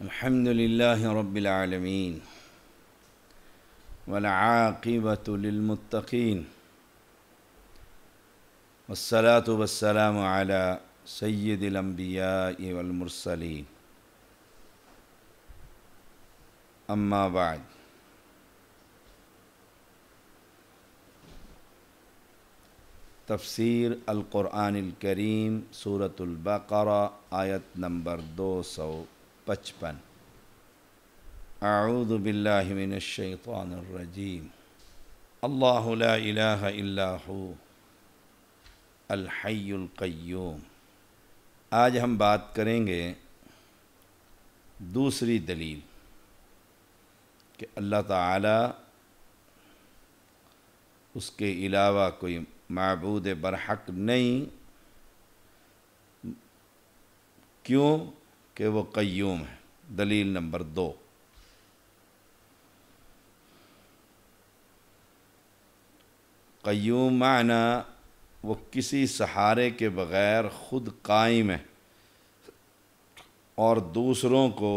الحمد لله رب العالمين والعاقبة للمتقين والصلاة والسلام على سيد الأنبياء والمرسلين أما بعد تفسیر القرآن الکریم سورۃ البقرہ آیت نمبر 255 اعوذ باللہ من الشیطان الرجیم اللہ لا الہ الا ہو الحی القیوم۔ آج ہم بات کریں گے دوسری دلیل کہ اللہ تعالی اس کے علاوہ کوئی معبود برحق نہیں، کیوں کہ وہ قیوم ہے۔ دلیل نمبر 2، قیوم معنی وہ کسی سہارے کے بغیر خود قائم ہے اور دوسروں کو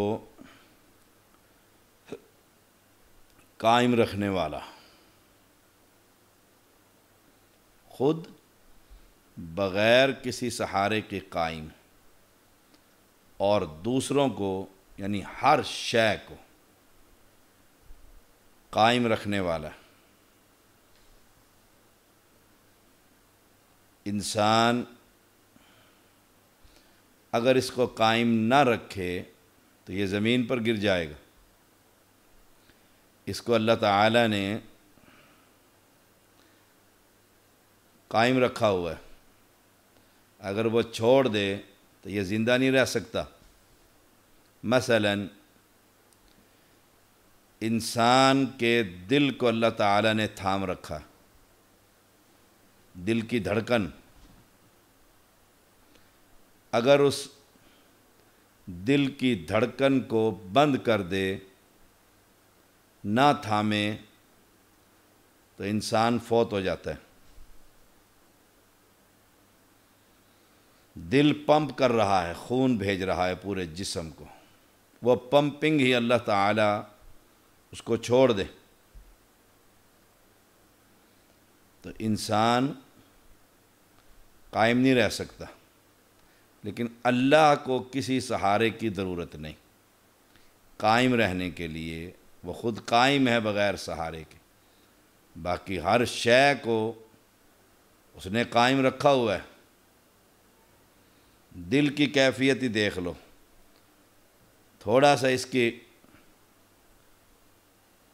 قائم رکھنے والا، خود بغیر کسی سہارے کے قائم اور دوسروں کو یعنی ہر شے کو قائم رکھنے والا۔ انسان اگر اس کو قائم نہ رکھے تو یہ زمین پر گر جائے گا۔ اس کو اللہ تعالی نے قائم رکھا ہوا ہے، اگر وہ چھوڑ دے تو یہ زندہ نہیں رہ سکتا۔ مثلا انسان کے دل کو اللہ تعالی نے تھام رکھا، دل کی دھڑکن، اگر اس دل کی دھڑکن کو بند کر دے، نہ تھامے، تو انسان فوت ہو جاتا ہے۔ دل پمپ کر رہا ہے، خون بھیج رہا ہے پورے جسم کو، وہ پمپنگ ہی اللہ تعالی اس کو چھوڑ دے تو انسان قائم نہیں رہ سکتا۔ لیکن اللہ کو کسی سہارے کی ضرورت نہیں، قائم رہنے کے لیے وہ خود قائم ہے بغیر سہارے کے، باقی ہر شے کو اس نے قائم رکھا ہوا ہے۔ دل کی کیفیت ہی دیکھ لو، تھوڑا سا اس کی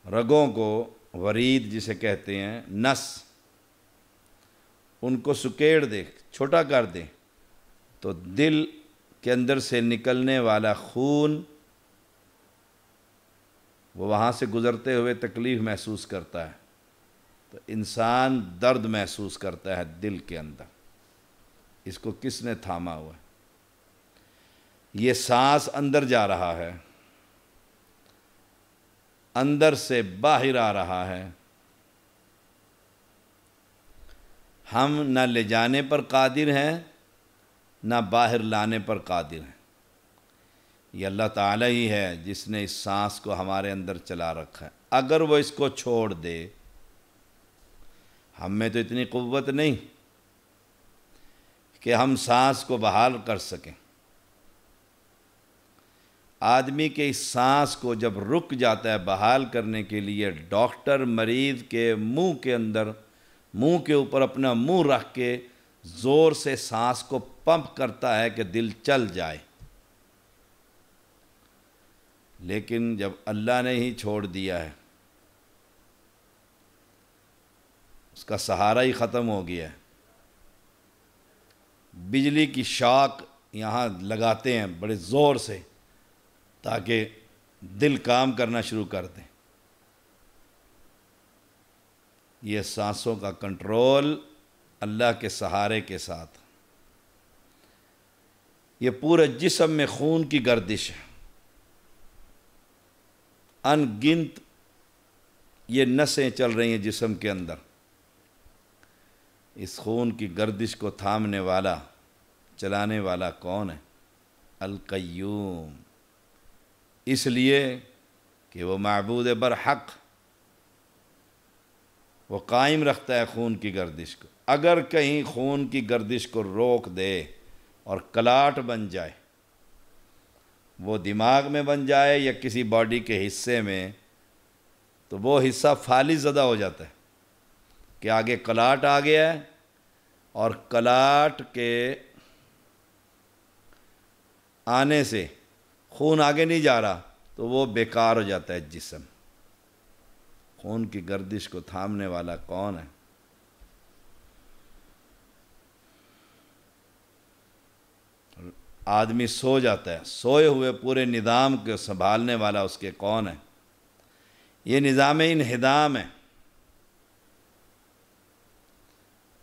رگوں کو، ورید جسے کہتے ہیں، نس، ان کو سکیڑ دے، چھوٹا کر دے تو دل کے اندر سے نکلنے والا خون وہ وہاں سے گزرتے ہوئے تکلیف محسوس کرتا ہے، تو انسان درد محسوس کرتا ہے دل کے اندر۔ اس کو کس نے تھاما ہوا ہے؟ یہ سانس اندر جا رہا ہے، اندر سے باہر آ رہا ہے، ہم نہ لے جانے پر قادر ہیں نہ باہر لانے پر قادر ہیں۔ یہ اللہ تعالی ہی ہے جس نے اس سانس کو ہمارے اندر چلا رکھا ہے۔ اگر وہ اس کو چھوڑ دے، ہم میں تو اتنی قوت نہیں کہ ہم سانس کو بحال کر سکیں۔ آدمی کے اس سانس کو جب رک جاتا ہے بحال کرنے کے لیے، ڈاکٹر مریض کے منہ کے اندر، منہ کے اوپر اپنا منہ رکھ کے زور سے سانس کو پمپ کرتا ہے کہ دل چل جائے، لیکن جب اللہ نے ہی چھوڑ دیا ہے، اس کا سہارا ہی ختم ہو گیا ہے۔ بجلی کی شاک یہاں لگاتے ہیں بڑے زور سے تاکہ دل کام کرنا شروع کر دیں۔ یہ سانسوں کا کنٹرول اللہ کے سہارے کے ساتھ۔ یہ پورے جسم میں خون کی گردش ہے، ان گنت یہ نسیں چل رہی ہیں جسم کے اندر۔ اس خون کی گردش کو تھامنے والا، چلانے والا کون ہے؟ القیوم، اس لیے کہ وہ معبود برحق، وہ قائم رکھتا ہے خون کی گردش کو۔ اگر کہیں خون کی گردش کو روک دے اور کلاٹ بن جائے، وہ دماغ میں بن جائے یا کسی باڈی کے حصے میں، تو وہ حصہ فالج زدہ ہو جاتا ہے کہ آگے کلاٹ آ گیا ہے، اور کلاٹ کے آنے سے خون آگے نہیں جا رہا تو وہ بیکار ہو جاتا ہے جسم۔ خون کی گردش کو تھامنے والا کون ہے؟ آدمی سو جاتا ہے، سوئے ہوئے پورے نظام کو سنبھالنے والا اس کے کون ہے؟ یہ نظام انہدام ہے۔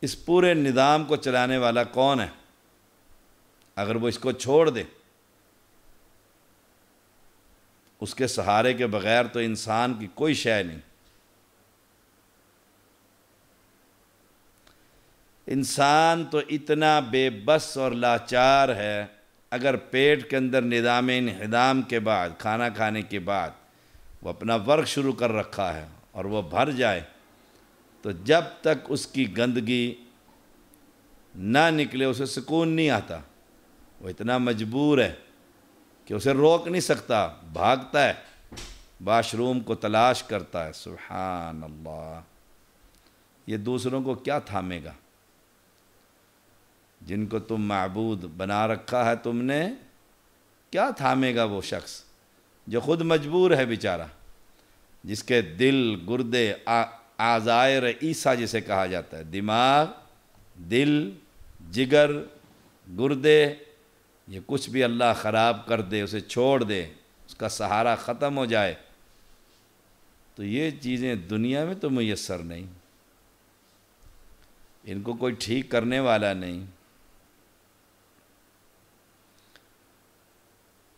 اس پورے نظام کو چلانے والا کون ہے؟ اگر وہ اس کو چھوڑ دے، اس کے سہارے کے بغیر تو انسان کی کوئی شے نہیں۔ انسان تو اتنا بے بس اور لاچار ہے، اگر پیٹ کے اندر نظام انہدام کے بعد، کھانا کھانے کے بعد وہ اپنا ورک شروع کر رکھا ہے اور وہ بھر جائے، تو جب تک اس کی گندگی نہ نکلے اسے سکون نہیں آتا۔ وہ اتنا مجبور ہے کہ اسے روک نہیں سکتا، بھاگتا ہے، واش روم کو تلاش کرتا ہے۔ سبحان اللہ! یہ دوسروں کو کیا تھامے گا؟ جن کو تم معبود بنا رکھا ہے تم نے، کیا تھامے گا وہ شخص جو خود مجبور ہے بیچارہ، جس کے دل، گردے، اعضائے رئیسہ جسے کہا جاتا ہے، دماغ، دل، جگر، گردے، یہ کچھ بھی اللہ خراب کر دے، اسے چھوڑ دے، اس کا سہارا ختم ہو جائے، تو یہ چیزیں دنیا میں تو میسر نہیں، ان کو کوئی ٹھیک کرنے والا نہیں۔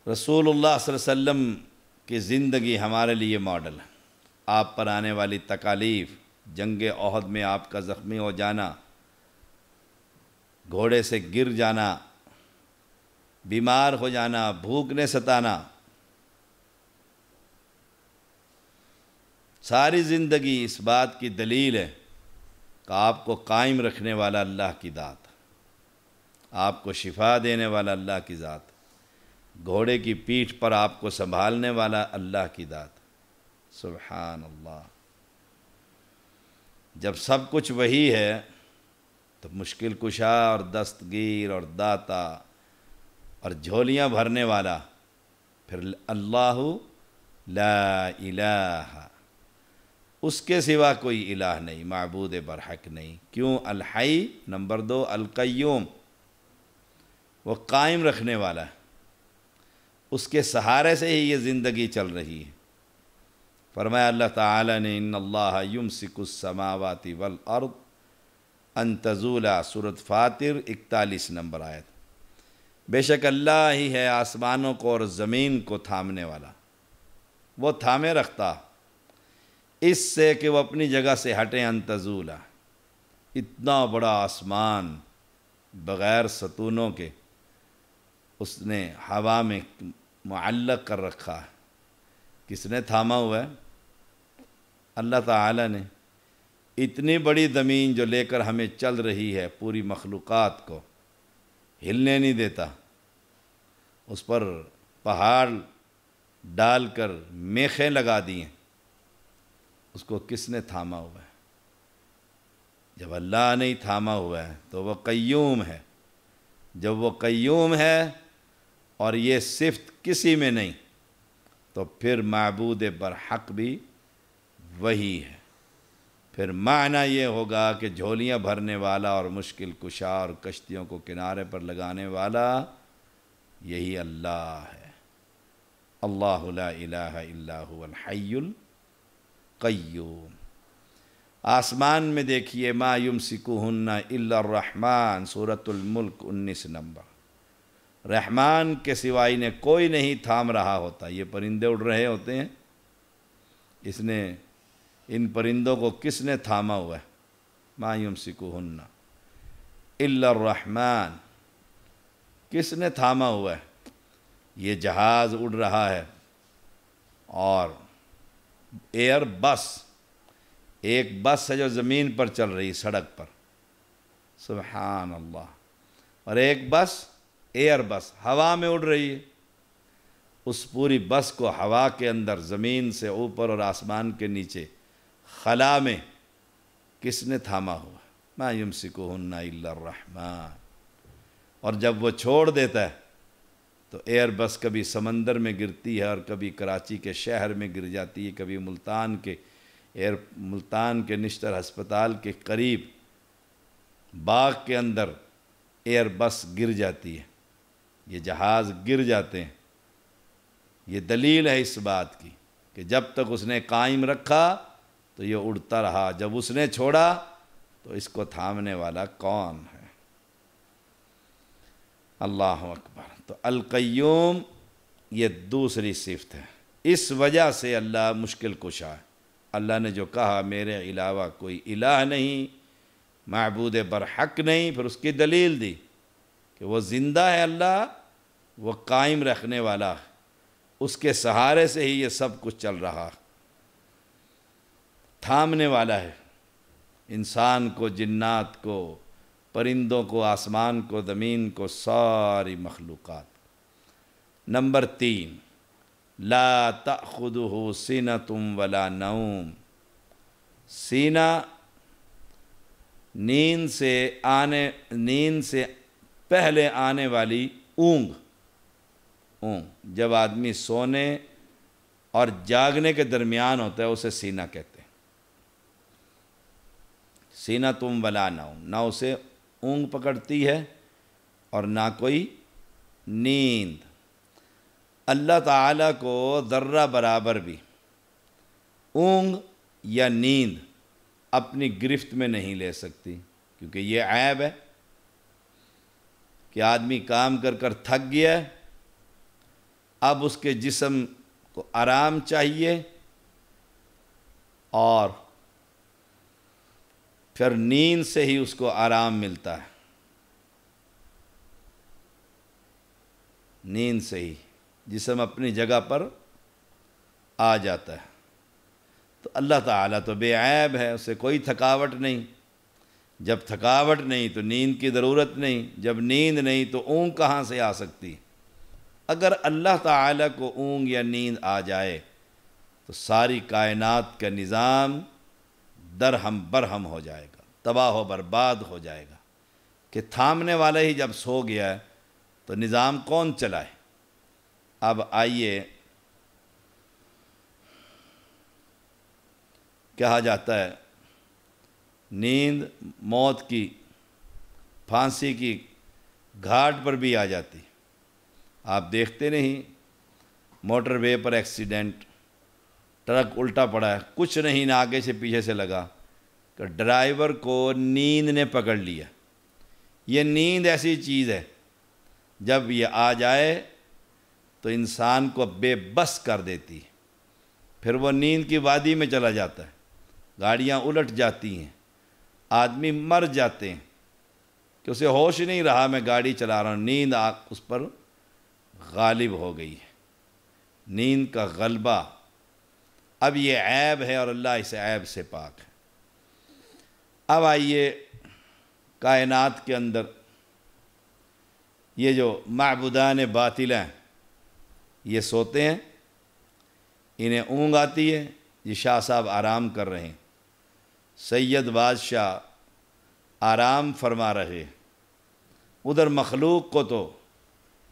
رسول اللہ صلی اللہ علیہ وسلم کی زندگی ہمارے لیے ماڈل ہے۔ آپ پر آنے والی تکالیف، جنگ احد میں آپ کا زخمی ہو جانا، گھوڑے سے گر جانا، بیمار ہو جانا، بھوک نے ستانا، ساری زندگی اس بات کی دلیل ہے کہ آپ کو قائم رکھنے والا اللہ کی ذات، آپ کو شفا دینے والا اللہ کی ذات، گھوڑے کی پیٹھ پر آپ کو سنبھالنے والا اللہ کی ذات۔ سبحان اللہ! جب سب کچھ وہی ہے تو مشکل کشا اور دستگیر اور داتا اور جھولیاں بھرنے والا پھر اللہ لا الہ، اس کے سوا کوئی الہ نہیں، معبود برحق نہیں۔ کیوں؟ الحی، نمبر 2 القیوم، وہ قائم رکھنے والا ہے، اس کے سہارے سے ہی یہ زندگی چل رہی ہے۔ فرمایا اللہ تعالی نے ان اللہ یمسک السماوات والارض ان تزولا، سورۃ فاطر 41 نمبر آیت۔ بے شک اللہ ہی ہے آسمانوں کو اور زمین کو تھامنے والا، وہ تھامے رکھتا اس سے کہ وہ اپنی جگہ سے ہٹیں۔ ان تزولا، اتنا بڑا آسمان بغیر ستونوں کے اس نے ہوا میں معلق کر رکھا ہے، کس نے تھاما ہوا ہے؟ اللہ تعالی نے۔ اتنی بڑی زمین جو لے کر ہمیں چل رہی ہے، پوری مخلوقات کو ہلنے نہیں دیتا، اس پر پہاڑ ڈال کر میخیں لگا دی ہیں، اس کو کس نے تھاما ہوا ہے؟ جب اللہ نے تھاما ہوا ہے تو وہ قیوم ہے۔ جب وہ قیوم ہے اور یہ صفت کسی میں نہیں، تو پھر معبود برحق بھی وہی ہے۔ پھر معنی یہ ہوگا کہ جھولیاں بھرنے والا اور مشکل کشا اور کشتیوں کو کنارے پر لگانے والا یہی اللہ ہے۔ اللہ لا الہ الا هو الحی القیوم۔ آسمان میں دیکھیے ما یمسکہن الا الرحمن، سورۃ الملک 19 نمبر۔ رحمان کے سوا انہیں کوئی نہیں تھام رہا ہوتا۔ یہ پرندے اڑ رہے ہوتے ہیں، اس نے ان پرندوں کو کس نے تھاما ہوا ہے؟ ما یمسکہن الا الرحمن، کس نے تھاما ہوا ہے؟ یہ جہاز اڑ رہا ہے، اور ایئر بس، ایک بس ہے جو زمین پر چل رہی سڑک پر، سبحان اللہ، اور ایک بس ایئر بس ہوا میں اڑ رہی ہے۔ اس پوری بس کو ہوا کے اندر، زمین سے اوپر اور آسمان کے نیچے خلا میں کس نے تھاما ہوا؟ ما یمسکہن الا الرحمن۔ اور جب وہ چھوڑ دیتا ہے تو ایئر بس کبھی سمندر میں گرتی ہے اور کبھی کراچی کے شہر میں گر جاتی ہے، کبھی ملتان کے نشتر ہسپتال کے قریب باغ کے اندر ایئر بس گر جاتی ہے، یہ جہاز گر جاتے ہیں۔ یہ دلیل ہے اس بات کی کہ جب تک اس نے قائم رکھا تو یہ اڑتا رہا، جب اس نے چھوڑا تو اس کو تھامنے والا کون ہے؟ اللہ اکبر۔ تو القیوم یہ دوسری صفت ہے، اس وجہ سے اللہ مشکل کشا ہے۔ اللہ نے جو کہا میرے علاوہ کوئی الہ نہیں، معبود برحق نہیں، پھر اس کی دلیل دی کہ وہ زندہ ہے، اللہ وہ قائم رکھنے والا ہے، اس کے سہارے سے ہی یہ سب کچھ چل رہا، تھامنے والا ہے، انسان کو، جنات کو، پرندوں کو، آسمان کو، زمین کو، ساری مخلوقات۔ نمبر 3، لا تأخذہ سنۃ ولا نوم۔ سینہ نیند سے پہلے آنے والی اونگ، جب آدمی سونے اور جاگنے کے درمیان ہوتا ہے اسے سینہ کہتے ہیں۔ سینۃ ولا نوم، نہ اسے اونگ پکڑتی ہے اور نہ کوئی نیند۔ اللہ تعالیٰ کو ذرہ برابر بھی اونگ یا نیند اپنی گرفت میں نہیں لے سکتی، کیونکہ یہ عیب ہے کہ آدمی کام کر کر تھک گیا ہے، اب اس کے جسم کو آرام چاہیے، اور پھر نیند سے ہی اس کو آرام ملتا ہے، نیند سے ہی جسم اپنی جگہ پر آ جاتا ہے۔ تو اللہ تعالیٰ تو بے عیب ہے، اسے کوئی تھکاوٹ نہیں، جب تھکاوٹ نہیں تو نیند کی ضرورت نہیں، جب نیند نہیں تو اونگ کہاں سے آ سکتی؟ اگر اللہ تعالیٰ کو اونگ یا نیند آ جائے تو ساری کائنات کا نظام درہم برہم ہو جائے گا، تباہ و برباد ہو جائے گا، کہ تھامنے والا ہی جب سو گیا ہے تو نظام کون چلائے؟ اب آئیے، کہا جاتا ہے نیند موت کی، پھانسی کی گھاٹ پر بھی آ جاتی۔ آپ دیکھتے نہیں موٹر وے پر ایکسیڈنٹ، ٹرک الٹا پڑا ہے، کچھ نہیں، نہ آگے سے پیچھے سے لگا، کہ ڈرائیور کو نیند نے پکڑ لیا۔ یہ نیند ایسی چیز ہے جب یہ آ جائے تو انسان کو بے بس کر دیتی ہے، پھر وہ نیند کی وادی میں چلا جاتا ہے، گاڑیاں الٹ جاتی ہیں، آدمی مر جاتے ہیں کہ اسے ہوش نہیں رہا میں گاڑی چلا رہا ہوں، نیند اس پر غالب ہو گئی ہے، نیند کا غلبہ۔ اب یہ عیب ہے اور اللہ اس عیب سے پاک ہے۔ اب آئیے کائنات کے اندر یہ جو معبودان باطل ہیں یہ سوتے ہیں، انہیں اونگ آتی ہے، یہ شاہ صاحب آرام کر رہے ہیں، سید بادشاہ آرام فرما رہے ہیں، ادھر مخلوق کو تو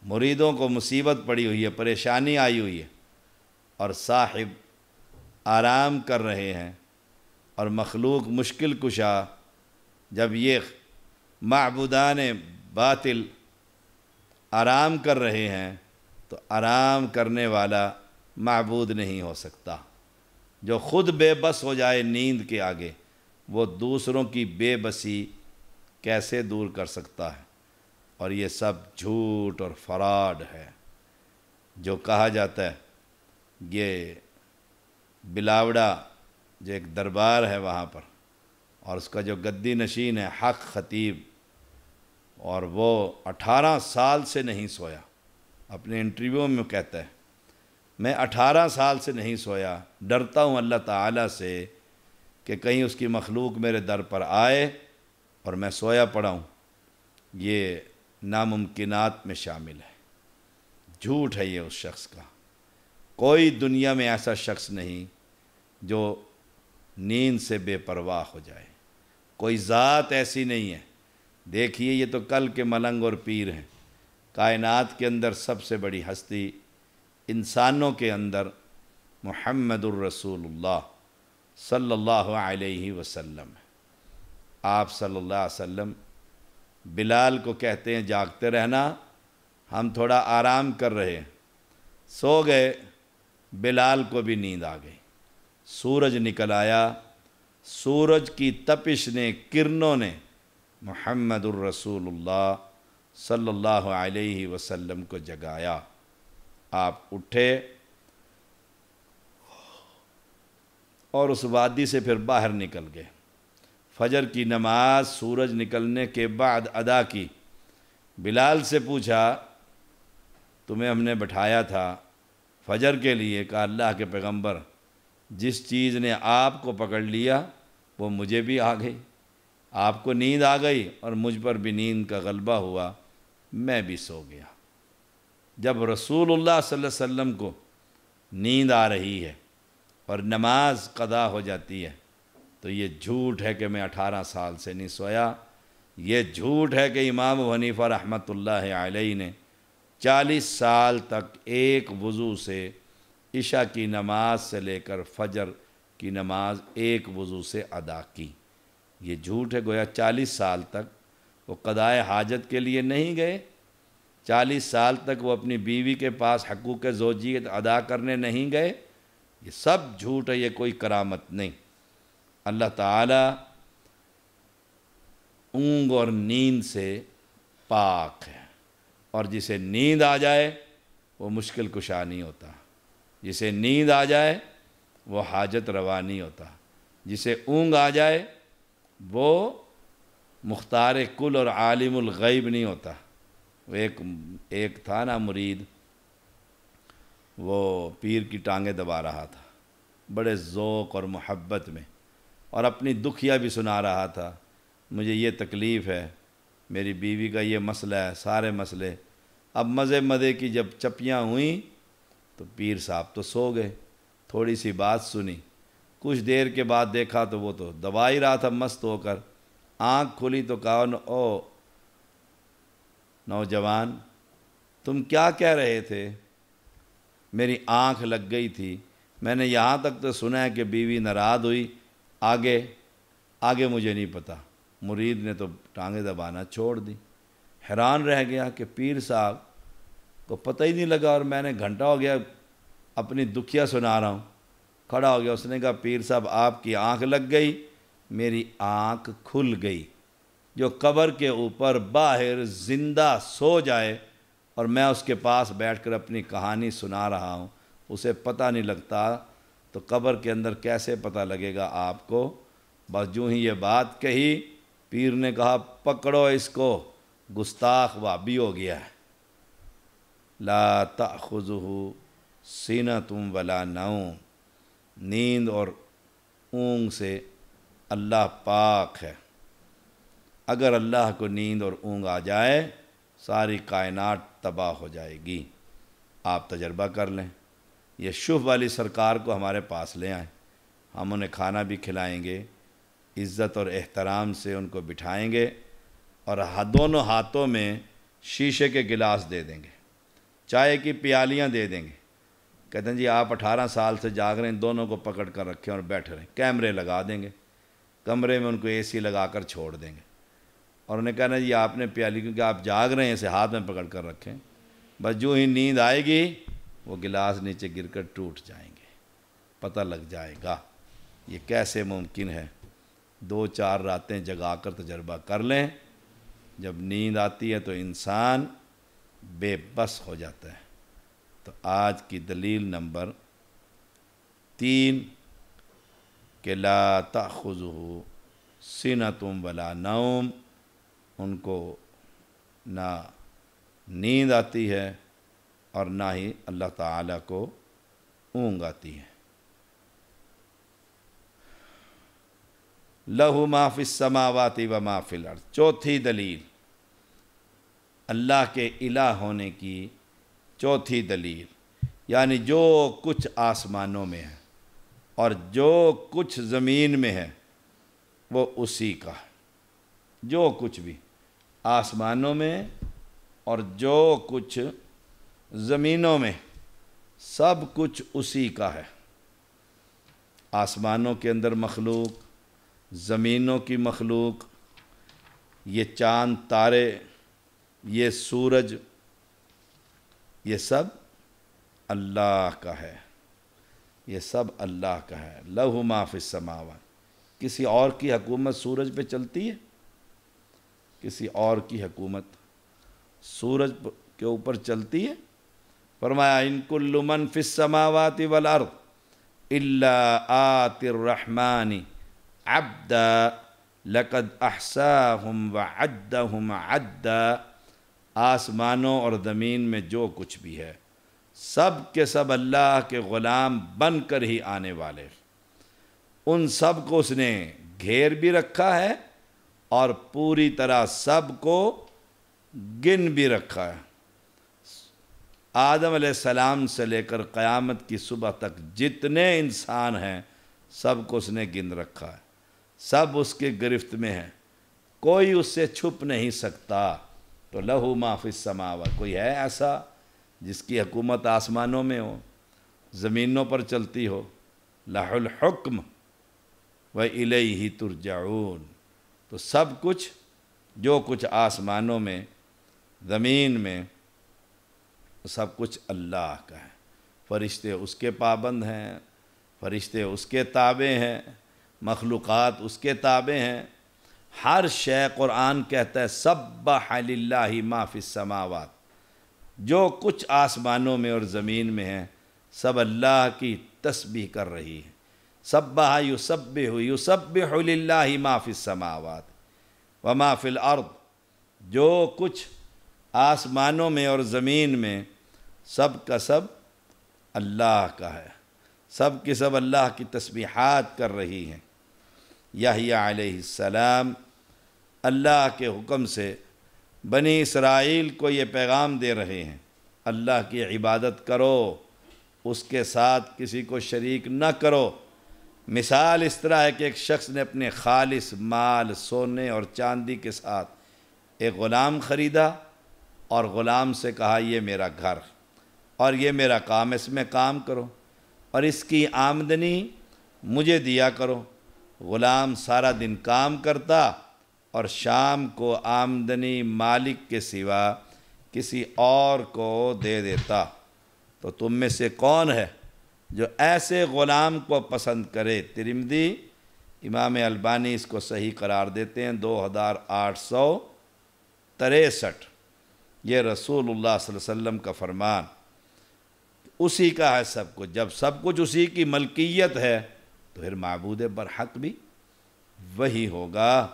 مریدوں کو مصیبت پڑی ہوئی ہے، پریشانی آئی ہوئی ہے، اور صاحب آرام کر رہے ہیں، اور مخلوق مشکل کشا جب یہ معبودان باطل آرام کر رہے ہیں تو آرام کرنے والا معبود نہیں ہو سکتا۔ جو خود بے بس ہو جائے نیند کے آگے، وہ دوسروں کی بے بسی کیسے دور کر سکتا ہے؟ اور یہ سب جھوٹ اور فراڈ ہے۔ جو کہا جاتا ہے یہ بلاوڑا جو ایک دربار ہے وہاں پر، اور اس کا جو گدی نشین ہے حق خطیب، اور وہ 18 سال سے نہیں سویا، اپنے انٹرویو میں کہتا ہے میں 18 سال سے نہیں سویا، ڈرتا ہوں اللہ تعالیٰ سے کہ کہیں اس کی مخلوق میرے در پر آئے اور میں سویا پڑا ہوں۔ یہ ناممکنات میں شامل ہے، جھوٹ ہے یہ اس شخص کا۔ کوئی دنیا میں ایسا شخص نہیں جو نیند سے بے پرواہ ہو جائے، کوئی ذات ایسی نہیں ہے۔ دیکھیے یہ تو کل کے ملنگ اور پیر ہیں، کائنات کے اندر سب سے بڑی ہستی انسانوں کے اندر محمد الرسول اللہ صلی اللہ علیہ وسلم ہے۔ آپ صلی اللہ علیہ وسلم بلال کو کہتے ہیں جاگتے رہنا، ہم تھوڑا آرام کر رہے ہیں، سو گئے، بلال کو بھی نیند آ گئی۔ سورج نکل آیا، سورج کی تپش نے، کرنوں نے محمد الرسول اللہ صلی اللہ علیہ وسلم کو جگایا۔ آپ اٹھے اور اس وادی سے پھر باہر نکل گئے۔ فجر کی نماز سورج نکلنے کے بعد ادا کی۔ بلال سے پوچھا تمہیں ہم نے بٹھایا تھا فجر کے لیے، کہا اللہ کے پیغمبر جس چیز نے آپ کو پکڑ لیا وہ مجھے بھی آ گئی، آپ کو نیند آ گئی اور مجھ پر بھی نیند کا غلبہ ہوا، میں بھی سو گیا۔ جب رسول اللہ صلی اللہ علیہ وسلم کو نیند آ رہی ہے اور نماز قضا ہو جاتی ہے تو یہ جھوٹ ہے کہ میں 18 سال سے نہیں سویا۔ یہ جھوٹ ہے کہ امام ابو حنیفہ رحمۃ اللہ علیہ نے 40 سال تک ایک وضو سے عشاء کی نماز سے لے کر فجر کی نماز ایک وضو سے ادا کی۔ یہ جھوٹ ہے، گویا 40 سال تک وہ قضائے حاجت کے لیے نہیں گئے، 40 سال تک وہ اپنی بیوی کے پاس حقوق زوجیت ادا کرنے نہیں گئے۔ یہ سب جھوٹ ہے، یہ کوئی کرامت نہیں۔ اللہ تعالیٰ اونگ اور نیند سے پاک ہے، اور جسے نیند آ جائے وہ مشکل کشا نہیں ہوتا، جسے نیند آ جائے وہ حاجت روا نہیں ہوتا، جسے اونگ آ جائے وہ مختار کل اور عالم الغیب نہیں ہوتا۔ وہ ایک تھا نا مرید، وہ پیر کی ٹانگیں دبا رہا تھا بڑے ذوق اور محبت میں، اور اپنی دکھیا بھی سنا رہا تھا، مجھے یہ تکلیف ہے، میری بیوی کا یہ مسئلہ ہے، سارے مسئلے۔ اب مزے کی جب چپیاں ہوئیں تو پیر صاحب تو سو گئے، تھوڑی سی بات سنی، کچھ دیر کے بعد دیکھا تو وہ تو دبا ہی رہا تھا مست ہو کر۔ آنکھ کھلی تو کہا او نوجوان تم کیا کہہ رہے تھے؟ میری آنکھ لگ گئی تھی، میں نے یہاں تک تو سنا ہے کہ بیوی ناراض ہوئی، آگے مجھے نہیں پتا۔ مرید نے تو ٹانگیں دبانا چھوڑ دی، حیران رہ گیا کہ پیر صاحب کو پتہ ہی نہیں لگا، اور میں نے گھنٹہ ہو گیا اپنی دکھیا سنا رہا ہوں۔ کھڑا ہو گیا، اس نے کہا پیر صاحب آپ کی آنکھ لگ گئی، میری آنکھ کھل گئی۔ جو قبر کے اوپر باہر زندہ سو جائے اور میں اس کے پاس بیٹھ کر اپنی کہانی سنا رہا ہوں، اسے پتہ نہیں لگتا تو قبر کے اندر کیسے پتہ لگے گا آپ کو؟ بس جو ہی یہ بات کہی، پیر نے کہا پکڑو اس کو، گستاخ وہابی ہو گیا ہے۔ لا تأخذہ سینۃ ولا نوم، نیند اور اونگ سے اللہ پاک ہے۔ اگر اللہ کو نیند اور اونگ آ جائے ساری کائنات تباہ ہو جائے گی۔ آپ تجربہ کر لیں، یہ شوف والی سرکار کو ہمارے پاس لے آئیں، ہم انہیں کھانا بھی کھلائیں گے، عزت اور احترام سے ان کو بٹھائیں گے، اور دونوں ہاتھوں میں شیشے کے گلاس دے دیں گے، چائے کی پیالیاں دے دیں گے، کہتے ہیں جی آپ 18 سال سے جاگ رہے ہیں، دونوں کو پکڑ کر رکھیں اور بیٹھے رہیں، کیمرے لگا دیں گے، کمرے میں ان کو اے سی لگا کر چھوڑ دیں گے، اور انہیں کہنا جی آپ نے پیالی، کیونکہ آپ جاگ رہے ہیں اسے ہاتھ میں پکڑ کر رکھیں، بس جو ہی نیند آئے گی وہ گلاس نیچے گر کر ٹوٹ جائیں گے، پتہ لگ جائے گا۔ یہ کیسے ممکن ہے؟ 2-4 راتیں جگا کر تجربہ کر لیں، جب نیند آتی ہے تو انسان بے بس ہو جاتا ہے۔ تو آج کی دلیل نمبر 3 کہ لا تأخذہ سنۃ ولا نوم، ان کو نہ نیند آتی ہے اور نہ ہی اللہ تعالیٰ کو اونگ آتی ہے۔ لہو ما فی السماوات و ما فی الارض، چوتھی دلیل اللہ کے الہ ہونے کی چوتھی دلیل، یعنی جو کچھ آسمانوں میں ہے اور جو کچھ زمین میں ہے وہ اسی کا ہے۔ جو کچھ بھی آسمانوں میں اور جو کچھ زمینوں میں، سب کچھ اسی کا ہے۔ آسمانوں کے اندر مخلوق، زمینوں کی مخلوق، یہ چاند تارے، یہ سورج، یہ سب اللہ کا ہے، یہ سب اللہ کا ہے۔ لہو ما فی السماوات، کسی اور کی حکومت سورج پہ چلتی ہے؟ کسی اور کی حکومت سورج کے اوپر چلتی ہے؟ فرمایا ان کل من فی السماوات والارض الا آتی الرحمن عبدا لقد احصاهم وعدهم عدا، آسمانوں اور زمین میں جو کچھ بھی ہے سب کے سب اللہ کے غلام بن کر ہی آنے والے، ان سب کو اس نے گھیر بھی رکھا ہے اور پوری طرح سب کو گن بھی رکھا ہے۔ آدم علیہ السلام سے لے کر قیامت کی صبح تک جتنے انسان ہیں سب کو اس نے گن رکھا ہے، سب اس کے گرفت میں ہیں، کوئی اس سے چھپ نہیں سکتا۔ تو لہو ما فی السماوات، کوئی ہے ایسا جس کی حکومت آسمانوں میں ہو، زمینوں پر چلتی ہو؟ لہ الحکم وإلیہ ترجعون، تو سب کچھ جو کچھ آسمانوں میں، زمین میں، سب کچھ اللہ کا ہے۔ فرشتے اس کے پابند ہیں، فرشتے اس کے تابع ہیں، مخلوقات اس کے تابع ہیں۔ ہر شے، قرآن کہتا ہے سبح للہ ما فی السماوات، جو کچھ آسمانوں میں اور زمین میں ہے سب اللہ کی تسبیح کر رہی ہے۔ سبح یسبح للہ ما فی السماوات وما فی الارض، جو کچھ آسمانوں میں اور زمین میں سب کا سب اللہ کا ہے، سب کی سب اللہ کی تسبیحات کر رہی ہیں۔ یحییٰ علیہ السلام اللہ کے حکم سے بنی اسرائیل کو یہ پیغام دے رہے ہیں، اللہ کی عبادت کرو، اس کے ساتھ کسی کو شریک نہ کرو۔ مثال اس طرح ہے کہ ایک شخص نے اپنے خالص مال، سونے اور چاندی کے ساتھ ایک غلام خریدا اور غلام سے کہا یہ میرا گھر اور یہ میرا کام، اس میں کام کرو اور اس کی آمدنی مجھے دیا کرو۔ غلام سارا دن کام کرتا اور شام کو آمدنی مالک کے سوا کسی اور کو دے دیتا۔ تو تم میں سے کون ہے جو ایسے غلام کو پسند کرے؟ ترمذی، امام البانی اس کو صحیح قرار دیتے ہیں 2863۔ یہ رسول اللہ صلی اللہ علیہ وسلم کا فرمان، اسی کا ہے سب کچھ۔ جب سب کچھ اسی کی ملکیت ہے تو پھر معبود برحق بھی وہی ہوگا،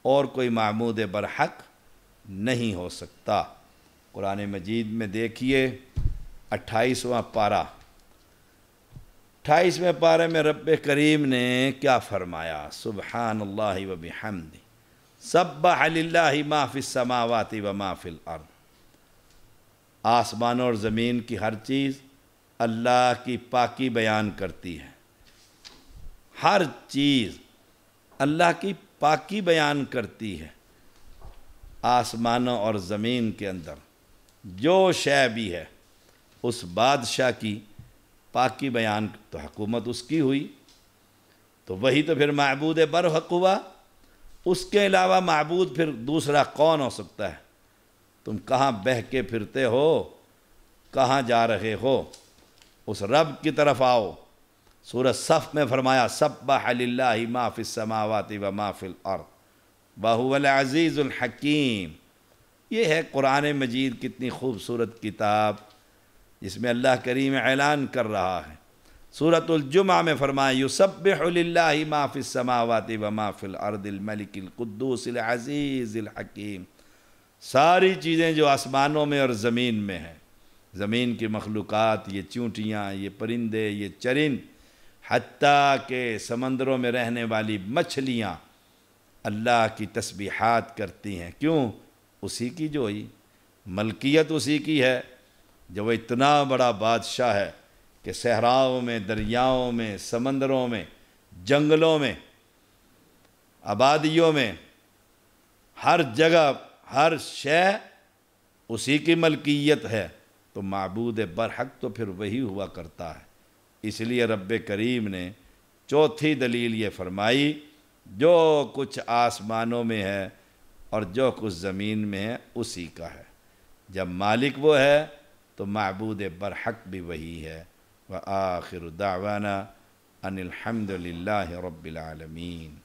اور کوئی معبود برحق نہیں ہو سکتا۔ قرآن مجید میں دیکھیے 28واں پارہ، 28ویں پارے میں رب کریم نے کیا فرمایا؟ سبحان اللہ و بحمدہ سبح للہ ما فی السماوات و ما فی الارض، آسمان اور زمین کی ہر چیز اللہ کی پاکی بیان کرتی ہے، ہر چیز اللہ کی پاکی بیان کرتی ہے۔ آسمانوں اور زمین کے اندر جو شے بھی ہے اس بادشاہ کی پاکی بیان، تو حکومت اس کی ہوئی، تو وہی تو پھر معبود برحق ہوا۔ اس کے علاوہ معبود پھر دوسرا کون ہو سکتا ہے؟ تم کہاں بہہ کے پھرتے ہو، کہاں جا رہے ہو؟ اس رب کی طرف آؤ۔ سورہ صف میں فرمایا سبح للہ ما فی السماوات و ما فی الارض وہو العزیز الحکیم۔ یہ ہے قرآن مجید، کتنی خوبصورت کتاب جس میں اللہ کریم اعلان کر رہا ہے۔ سورۃ الجمعہ میں فرمایا یسبح للہ ما فی السماوات و ما فی الارض الملک القدوس العزیز الحکیم، ساری چیزیں جو آسمانوں میں اور زمین میں ہیں زمین کی مخلوقات، یہ چونٹیاں، یہ پرندے، یہ چرند، حتیٰ کہ سمندروں میں رہنے والی مچھلیاں اللہ کی تسبیحات کرتی ہیں۔ کیوں؟ اسی کی جو ہی ملکیت اسی کی ہے، جو وہ اتنا بڑا بادشاہ ہے کہ صحراؤں میں، دریاؤں میں، سمندروں میں، جنگلوں میں، آبادیوں میں، ہر جگہ ہر شے اسی کی ملکیت ہے، تو معبود برحق تو پھر وہی ہوا کرتا ہے۔ اس لیے رب کریم نے چوتھی دلیل یہ فرمائی، جو کچھ آسمانوں میں ہے اور جو کچھ زمین میں ہے اسی کا ہے۔ جب مالک وہ ہے تو معبود برحق بھی وہی ہے۔ وآخر دعوانا ان الحمد للہ رب العالمین۔